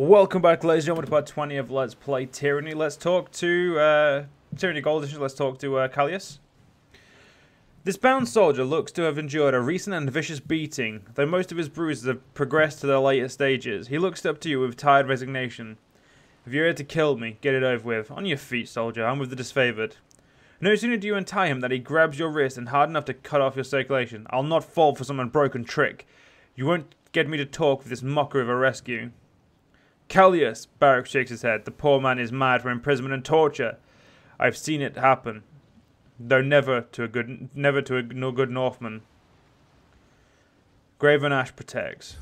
Welcome back, ladies and gentlemen, to part 20 of Let's Play Tyranny. Let's talk to, Tyranny Gold Edition, let's talk to, Kyros. This bound soldier looks to have endured a recent and vicious beating, though most of his bruises have progressed to their later stages. He looks up to you with tired resignation. If you're here to kill me, get it over with. On your feet, soldier, I'm with the disfavored. No sooner do you untie him that he grabs your wrist and hard enough to cut off your circulation. I'll not fall for some unbroken trick. You won't get me to talk with this mocker of a rescue. Kyros, Barrack shakes his head. The poor man is mad from imprisonment and torture. I've seen it happen, though never to a good Northman. Graven Ash protects.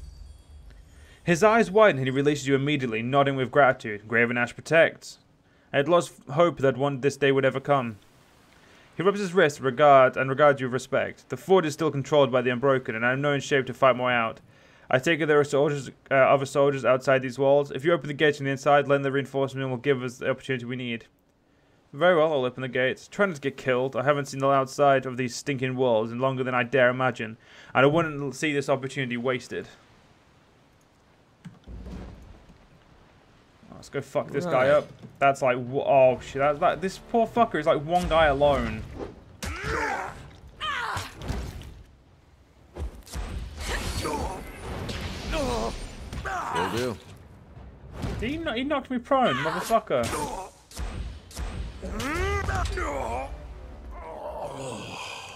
His eyes widen and he releases you immediately, nodding with gratitude. Graven Ash protects. I had lost hope that this day would ever come. He rubs his wrist and regards you with respect. The fort is still controlled by the Unbroken, and I am not in shape to fight my way out. I take it there are other soldiers outside these walls. If you open the gates from the inside, then the reinforcement will give us the opportunity we need. Very well, I'll open the gates. Try not to get killed. I haven't seen the outside of these stinking walls in longer than I dare imagine, and I wouldn't see this opportunity wasted. Let's go fuck this guy up. That's like, oh shit, this poor fucker is like one guy alone. Will do. He knocked me prone, motherfucker. What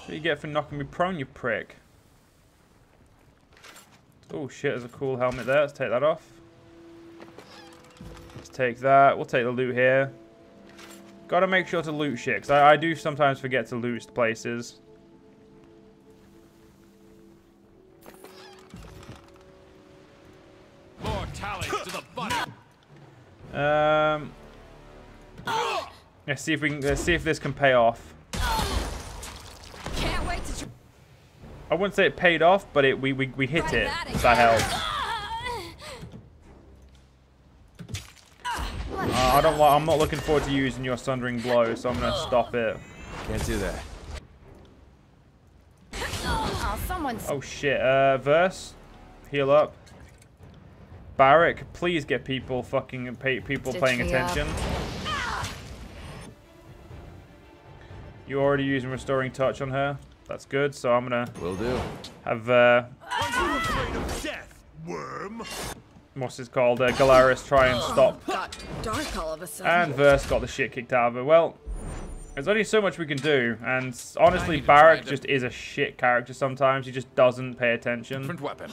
do you get for knocking me prone, you prick? Oh shit, there's a cool helmet there. Let's take that off. Let's take that. We'll take the loot here. Gotta make sure to loot shit, because I do sometimes forget to loot places. Let's see if this can pay off. Can't wait to I wouldn't say it paid off, but we hit it. So that helped. I'm not looking forward to using your sundering blow, so I'm gonna stop it. Can't do that. Oh shit. Verse, heal up. Barrack, please get people paying attention. You already using restoring touch on her. That's good. So I'm gonna. Will do. Have what's it called? Galaris try and stop. dark all of a sudden. And Verse got the shit kicked out of her. Well, there's only so much we can do, and honestly, Barrack just is a shit character sometimes. He just doesn't pay attention. Different weapon.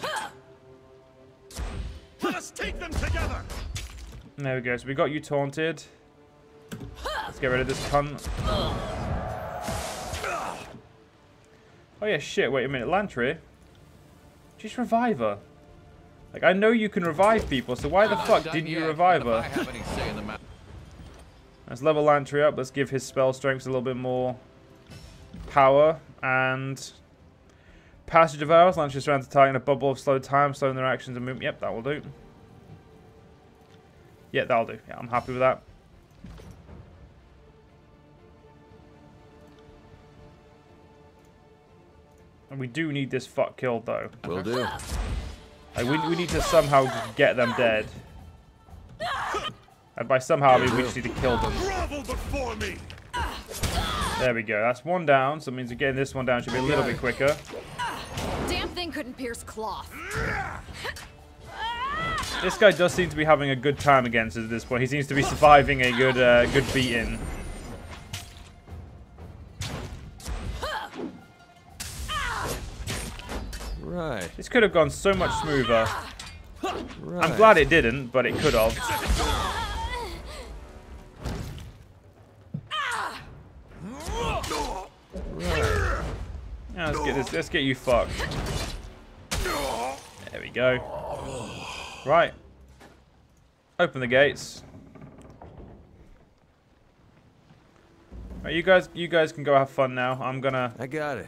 Let us take them together. There we go. So we got you taunted. Let's get rid of this cunt. Oh yeah, shit. Wait a minute, Lantry. Just revive her. Like, I know you can revive people, so why the fuck didn't you revive her? Let's level Lantry up. Let's give his spell strength a little bit more power. And Passage of Hours. Lantry surrounds the target in a bubble of slow time, slowing their actions and movement. Yep, that will do. Yeah, that'll do. Yeah, I'm happy with that. And we do need this fuck killed, though. Will do. Like, we need to somehow just get them dead. And by somehow, I mean we just need to kill them. There we go. That's one down, so it means getting this one down should be a little bit quicker. Damn thing couldn't pierce cloth. This guy does seem to be having a good time against us at this point. He seems to be surviving a good beating. Right. This could have gone so much smoother. Right. I'm glad it didn't, but it could have. Right. Yeah, let's get you fucked. There we go. Right. Open the gates. Right, you guys can go have fun now. I'm gonna. I got it.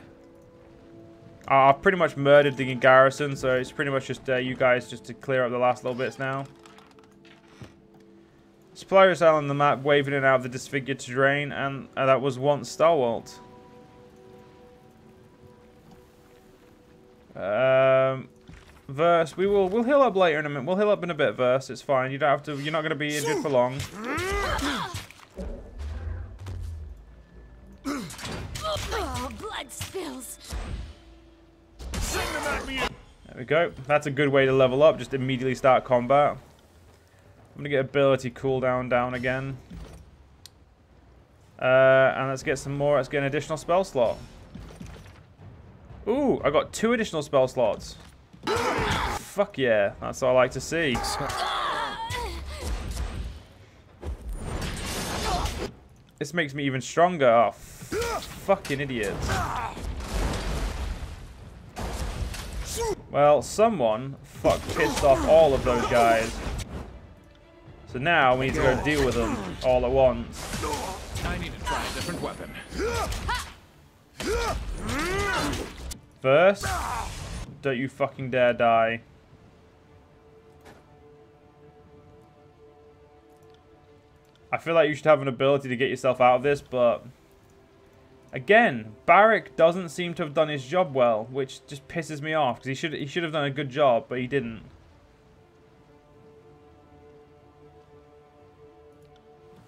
I've pretty much murdered the garrison, so it's pretty much just you guys just to clear up the last little bits now. Spires on the map, waving in and out of the disfigured terrain, and that was once Stalwart. Verse. We'll heal up later in a minute. We'll heal up in a bit, Verse. It's fine. You don't have to. You're not going to be injured for long. Oh, blood spills. Send them at me. There we go. That's a good way to level up. Just immediately start combat. I'm going to get ability cooldown down again. And let's get some more. Let's get an additional spell slot. Ooh, I got 2 additional spell slots. Fuck yeah. That's what I like to see. This makes me even stronger. Oh, fucking idiots. Well, someone pissed off all of those guys. So now we need to go deal with them all at once. I need to try a different weapon. First, don't you fucking dare die. I feel like you should have an ability to get yourself out of this, but again, Barrack doesn't seem to have done his job well, which just pisses me off because he should have done a good job, but he didn't.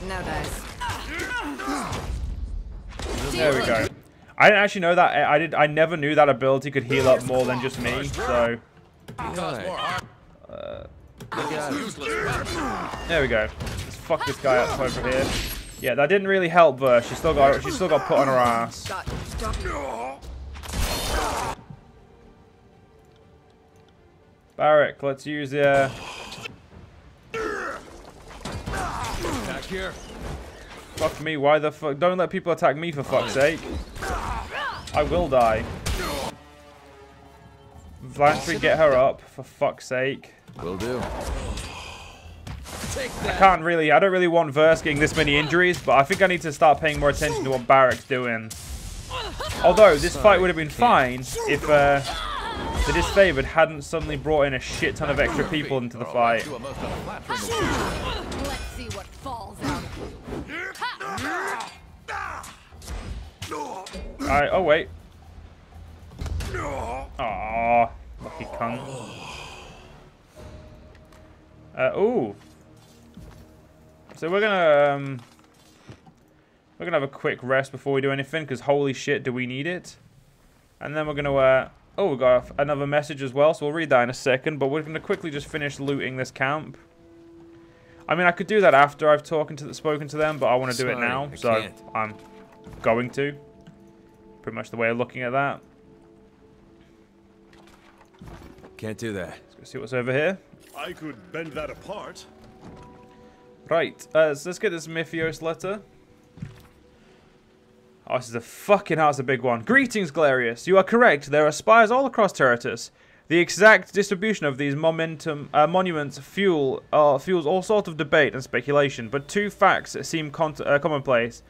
No dice. There we go. I didn't actually know that. I never knew that ability could heal up more than just me. So Right. there we go. Let's fuck this guy up over here. Yeah, that didn't really help her. She still got put on her ass. Barrack, let's use the. Back here. Fuck me. Why the fuck? Don't let people attack me for fuck's sake. I will die. Vlantry, get her up for fuck's sake. Will do. Take that. I don't really want Verse getting this many injuries, but I think I need to start paying more attention to what Barrack's doing. Although, this fight would have been fine if the Disfavored hadn't suddenly brought in a shit ton of extra people into the fight. Let's see what falls out of you. Oh wait. Aww, lucky cunt. Ooh. So we're gonna have a quick rest before we do anything, because holy shit, do we need it? And then we're gonna oh, we got another message as well, so we'll read that in a second. But we're gonna quickly just finish looting this camp. I mean, I could do that after I've spoken to them, but I want to do it now, so I'm going to. Pretty much the way of looking at that. Can't do that. Let's go see what's over here. I could bend that apart. Right, so let's get this Mythios letter. Oh, this is a fucking hell, it's a big one. Greetings, Galerius. You are correct. There are spires all across Terratus. The exact distribution of these monuments fuels all sorts of debate and speculation, but 2 facts seem commonplace.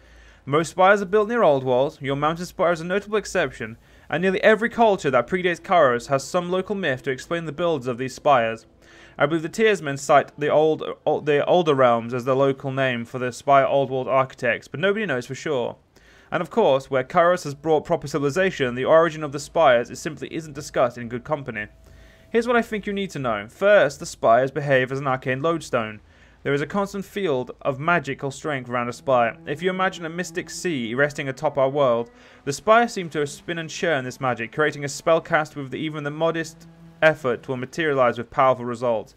Most spires are built near old walls. Your mountain spire is a notable exception, and nearly every culture that predates Kyros has some local myth to explain the builds of these spires. I believe the Tearsmen cite the older realms as the local name for the spire old world architects, but nobody knows for sure. And of course, where Kyros has brought proper civilization, the origin of the spires simply isn't discussed in good company. Here's what I think you need to know. First, the spires behave as an arcane lodestone. There is a constant field of magical strength around a spire. If you imagine a mystic sea resting atop our world, the spires seem to spin and churn this magic, creating a spell cast with even the modest effort will materialize with powerful results.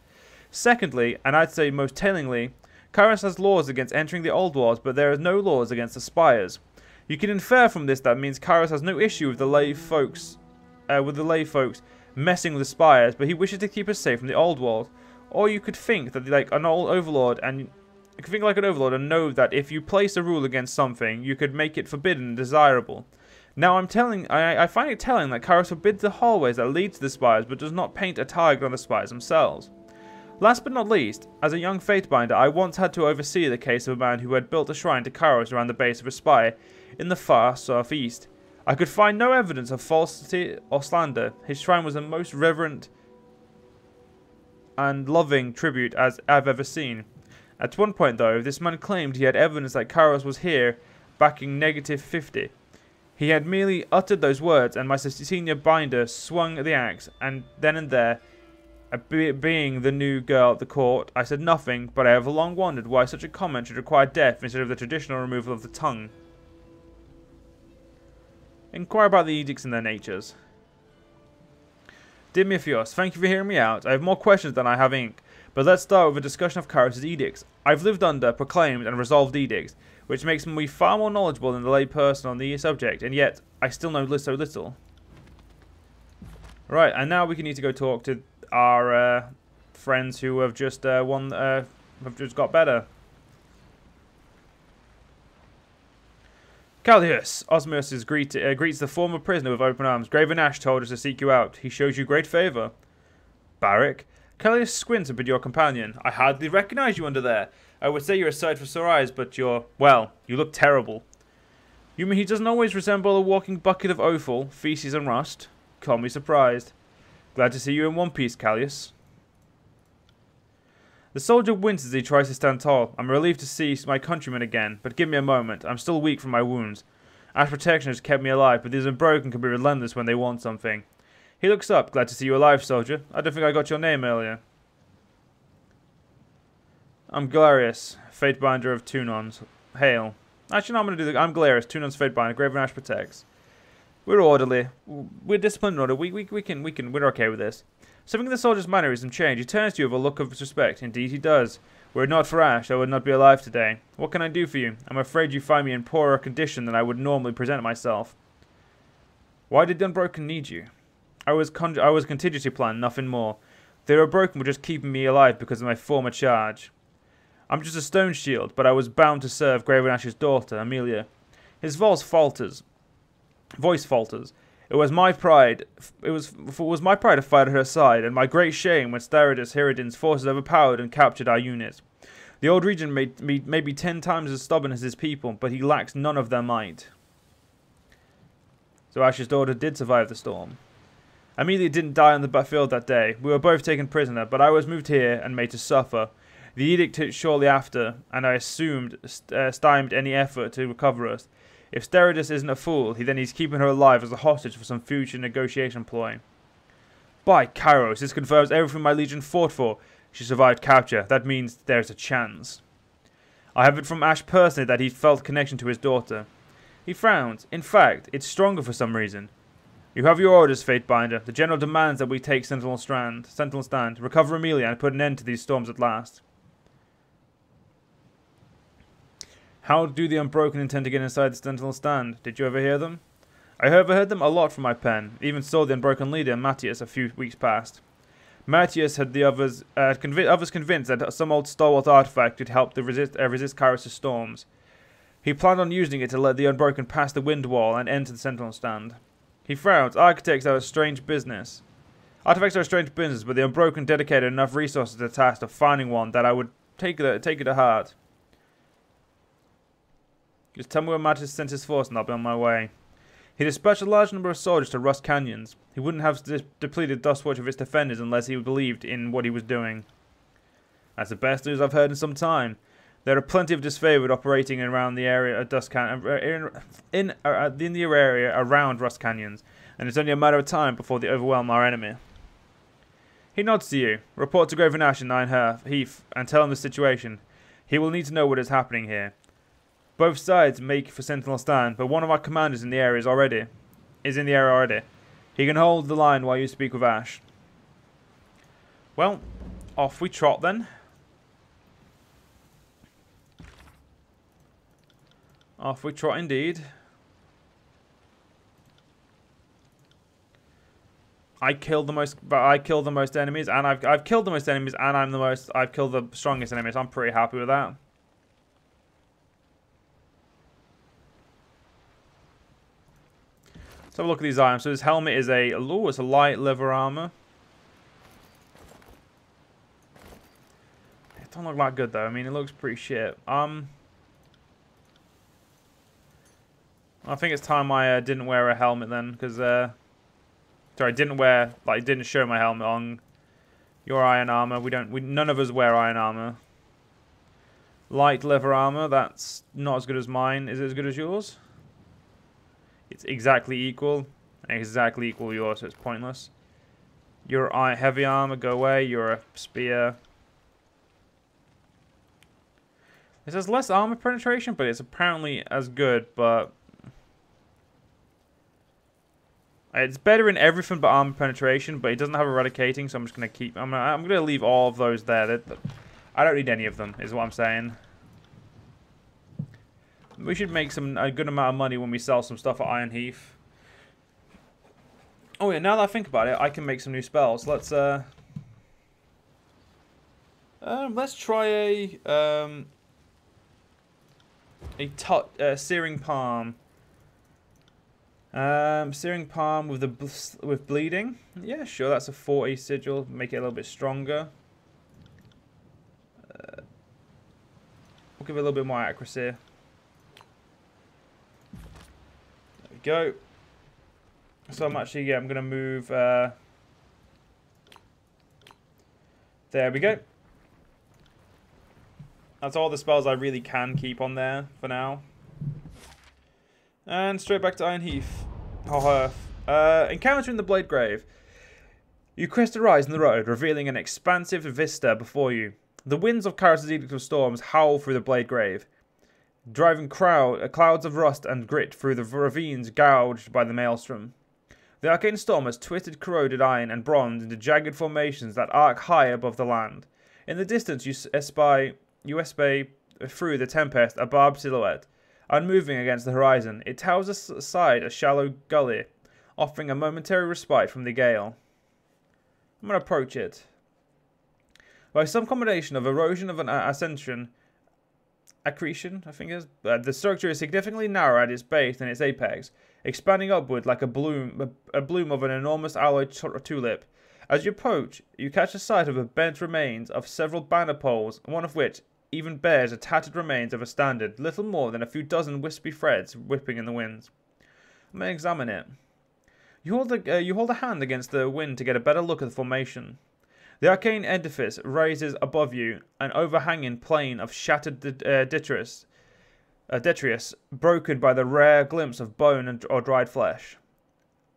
Secondly, and I'd say most tellingly, Kyros has laws against entering the old walls, but there are no laws against the spires. You can infer from this that means Kyros has no issue with the lay folks messing with the spires, but he wishes to keep us safe from the old world. Or you could think that like an old overlord, and you could think like an overlord and know that if you place a rule against something, you could make it forbidden and desirable. Now I find it telling that Kyros forbids the hallways that lead to the spires, but does not paint a target on the spires themselves. Last but not least, as a young fatebinder, I once had to oversee the case of a man who had built a shrine to Kyros around the base of a spire in the far southeast. I could find no evidence of falsity or slander. His shrine was the most reverent and loving tribute as I've ever seen. At one point, though, this man claimed he had evidence that Kyros was here backing -50. He had merely uttered those words, and my senior binder swung the axe, and then and there, Being the new girl at the court, I said nothing, but I have long wondered why such a comment should require death instead of the traditional removal of the tongue. Inquire about the edicts and their natures. Dear Miphios, thank you for hearing me out. I have more questions than I have ink, but let's start with a discussion of Kyros' edicts. I've lived under, proclaimed, and resolved edicts, which makes me far more knowledgeable than the lay person on the subject, and yet I still know so little. Right, and now we need to go talk to our friends who have just have just got better. Kyros, Osmos greets the former prisoner with open arms. Graven Ash told us to seek you out. He shows you great favour. Barrack, Kyros squints at your companion. I hardly recognise you under there. I would say you're a sight for sore eyes, but well, you look terrible. You mean he doesn't always resemble a walking bucket of offal, feces and rust? Call me surprised. Glad to see you in one piece, Kyros. The soldier winces as he tries to stand tall. I'm relieved to see my countrymen again, but give me a moment. I'm still weak from my wounds. Ash protection has kept me alive, but these unbroken can be relentless when they want something. He looks up. Glad to see you alive, soldier. I don't think I got your name earlier. I'm Galerius, fatebinder of Tunon's. Hail. Actually, no, I'm going to do I'm Galerius, Tunon's fatebinder. Graven Ash protects. We're orderly. We're disciplined and order. We're okay with this. Something in the soldier's mannerism changed. He turns to you with a look of respect. Indeed he does. Were it not for Ash, I would not be alive today. What can I do for you? I'm afraid you find me in poorer condition than I would normally present myself. Why did the Unbroken need you? I was a contingency plan, nothing more. The Unbroken were just keeping me alive because of my former charge. I'm just a stone shield, but I was bound to serve Graven Ash's daughter, Amelia. His voice falters. It was my pride. It was my pride to fight at her side, and my great shame when Staridus Hiradin's forces overpowered and captured our unit. The old regent may be 10 times as stubborn as his people, but he lacks none of their might. So Ash's daughter did survive the storm. Amelia didn't die on the battlefield that day. We were both taken prisoner, but I was moved here and made to suffer. The edict hit shortly after, and I assumed stymied any effort to recover us. If Staridus isn't a fool, then he's keeping her alive as a hostage for some future negotiation ploy. By Kyros, this confirms everything my legion fought for. She survived capture. That means there's a chance. I have it from Ash personally that he felt connection to his daughter. He frowns. In fact, it's stronger for some reason. You have your orders, Fatebinder. The general demands that we take Sentinel Stand, recover Amelia, and put an end to these storms at last. How do the Unbroken intend to get inside the Sentinel Stand? Did you ever hear them? I overheard them a lot from my pen. Even saw the Unbroken leader, Matthias, a few weeks past. Matthias had the others convinced that some old stalwart artifact could help resist Kyros' storms. He planned on using it to let the Unbroken pass the wind wall and enter the Sentinel Stand. He frowns. Artifacts are a strange business, but the Unbroken dedicated enough resources to the task of finding one that I would take it to heart. Just tell me where Matthias sent his force and I'll be on my way. He dispatched a large number of soldiers to Rust Canyons. He wouldn't have depleted Dustwatch of his defenders unless he believed in what he was doing. That's the best news I've heard in some time. There are plenty of disfavored operating around the area of in the area around Rust Canyons, and it's only a matter of time before they overwhelm our enemy. He nods to you. Report to Graven Ash and Heath and tell him the situation. He will need to know what is happening here. Both sides make for Sentinel Stand, but one of our commanders in the area is in the area already. He can hold the line while you speak with Ash. Well, off we trot then. Off we trot indeed. I've killed the most enemies, and I've killed the most enemies, and I've killed the strongest enemies. I'm pretty happy with that. Let's have a look at these items. So his helmet is it's a light leather armor. It don't look that good though. I mean, it looks pretty shit. I think it's time I didn't wear a helmet then, because sorry, didn't show my helmet on your iron armor. None of us wear iron armor. Light leather armor. That's not as good as mine. Is it as good as yours? It's exactly equal. And exactly equal to yours, so it's pointless. Your heavy armor, go away. You're a spear. It says less armor penetration, but it's apparently as good, but... It's better in everything but armor penetration, but it doesn't have eradicating, so I'm just going to keep... I'm gonna leave all of those there. I don't need any of them, is what I'm saying. We should make a good amount of money when we sell some stuff at Iron Heath. Oh yeah, now that I think about it, I can make some new spells. Let's try a Searing Palm. Searing Palm with bleeding. Yeah, sure. That's a 40 sigil. Make it a little bit stronger. We'll give it a little bit more accuracy. There we go. So I'm actually, yeah, I'm gonna move. There we go. That's all the spells I really can keep on there for now. And straight back to Iron Heath. Encountering the Blade Grave. You crest a rise in the road, revealing an expansive vista before you. The winds of Kyros' Edict of Storms howl through the Blade Grave, driving clouds of rust and grit through the ravines gouged by the maelstrom. The arcane storm has twisted corroded iron and bronze into jagged formations that arc high above the land. In the distance you espy through the tempest a barbed silhouette. Unmoving against the horizon, it towers aside a shallow gully, offering a momentary respite from the gale. I'm going to approach it. By some combination of erosion of an accretion, I think it is, the structure is significantly narrower at its base than its apex, expanding upward like a bloom of an enormous alloy tulip. As you approach, you catch a sight of the bent remains of several banner poles, one of which even bears the tattered remains of a standard, little more than a few dozen wispy threads whipping in the winds. I'm going to examine it. You hold a hand against the wind to get a better look at the formation. The arcane edifice raises above you an overhanging plain of shattered detritus, broken by the rare glimpse of bone or dried flesh.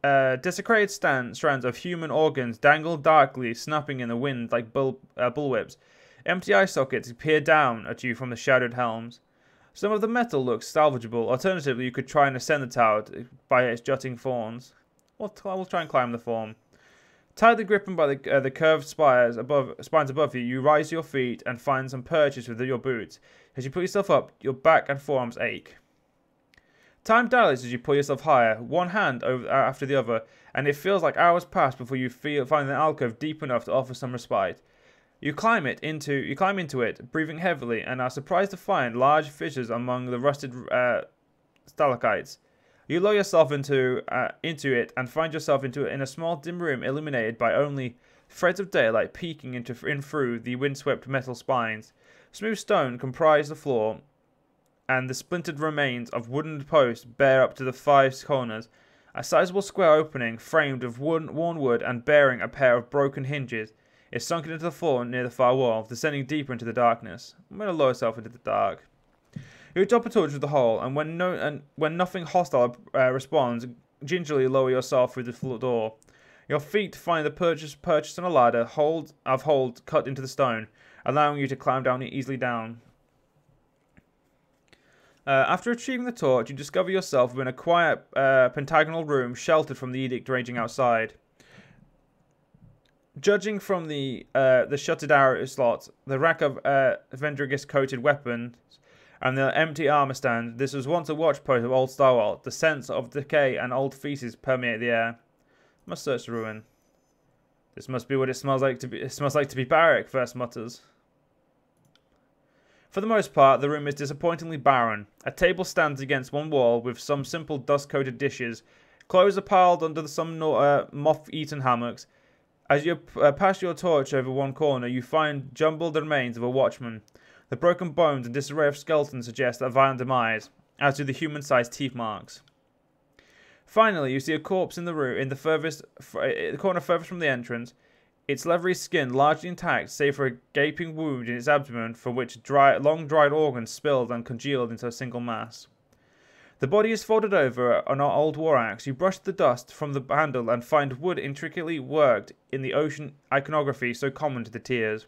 Desecrated strands of human organs dangle darkly, snapping in the wind like bullwhips. Empty eye sockets peer down at you from the shadowed helms. Some of the metal looks salvageable. Alternatively, you could try and ascend the tower by its jutting thorns. We'll try and climb the form. Tightly gripping by the curved spines above you, you rise to your feet and find some purchase with your boots. As you pull yourself up, your back and forearms ache. Time dilates as you pull yourself higher, one hand after the other, and it feels like hours pass before you find an alcove deep enough to offer some respite. You climb into it, breathing heavily, and are surprised to find large fissures among the rusted stalactites. You lower yourself into it and find yourself in a small dim room illuminated by only threads of daylight peeking in through the windswept metal spines. Smooth stone comprise the floor, and the splintered remains of wooden posts bear up to the 5 corners. A sizable square opening, framed of worn wood and bearing a pair of broken hinges, is sunken into the floor near the far wall, descending deeper into the darkness. I'm going to lower yourself into the dark. You drop a torch with the hole, and when nothing hostile responds, gingerly lower yourself through the floor door. Your feet find the purchase on a ladder hold cut into the stone, allowing you to climb down easily down. After retrieving the torch, you discover yourself in a quiet pentagonal room sheltered from the edict raging outside. Judging from the shuttered arrow slot, the rack of Vendrigus-coated weapons, and the empty armor stand, this was once a watch post of old Starwalt. The sense of decay and old feces permeate the air. I must search the ruin. This must be what it smells like to be. It smells like to be Barrack, first mutters. For the most part, the room is disappointingly barren. A table stands against one wall with some simple dust-coated dishes. Clothes are piled under some moth-eaten hammocks. As you pass your torch over one corner, you find jumbled remains of a watchman. The broken bones and disarray of skeletons suggest a violent demise, as do the human-sized teeth marks. Finally, you see a corpse in the room in the corner furthest from the entrance, its leathery skin largely intact, save for a gaping wound in its abdomen from which long-dried organs spilled and congealed into a single mass. The body is folded over on our old war axe. You brush the dust from the handle and find wood intricately worked in the ocean iconography so common to the tiers.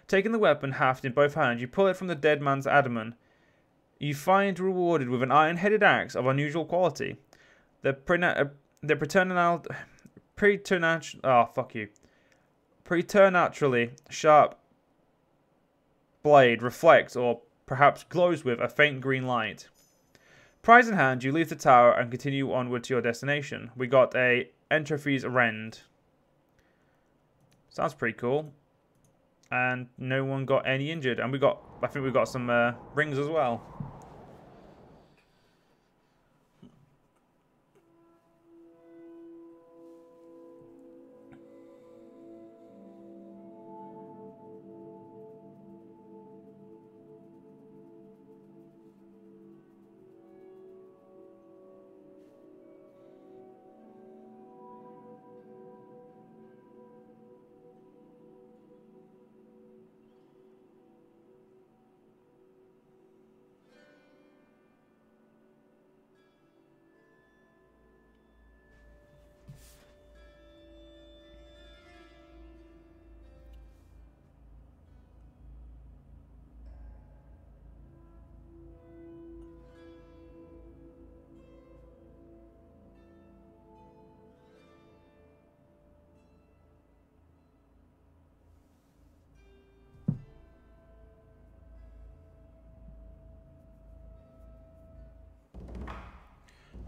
Taking the weapon haft in both hands, you pull it from the dead man's abdomen. You find rewarded with an iron-headed axe of unusual quality. The preternaturally sharp blade reflects or perhaps glows with a faint green light. Prize in hand, you leave the tower and continue onward to your destination. We got a Entropy's Rend. Sounds pretty cool. And no one got any injured. And I think we got some rings as well.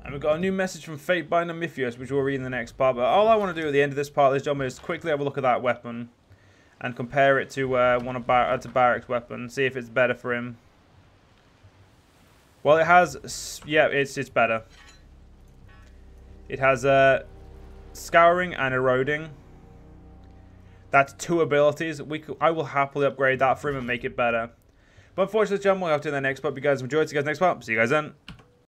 And we've got a new message from fatebinder Mythios, which we'll read in the next part. But all I want to do at the end of this part, ladies and gentlemen, is quickly have a look at that weapon and compare it to one of Barrack's weapon, see if it's better for him. Well, it has, yeah, it's better. It has scouring and eroding. That's 2 abilities. I will happily upgrade that for him and make it better. But unfortunately, gentlemen, we'll have to do the next part. If you guys enjoyed, see you guys next part. See you guys then.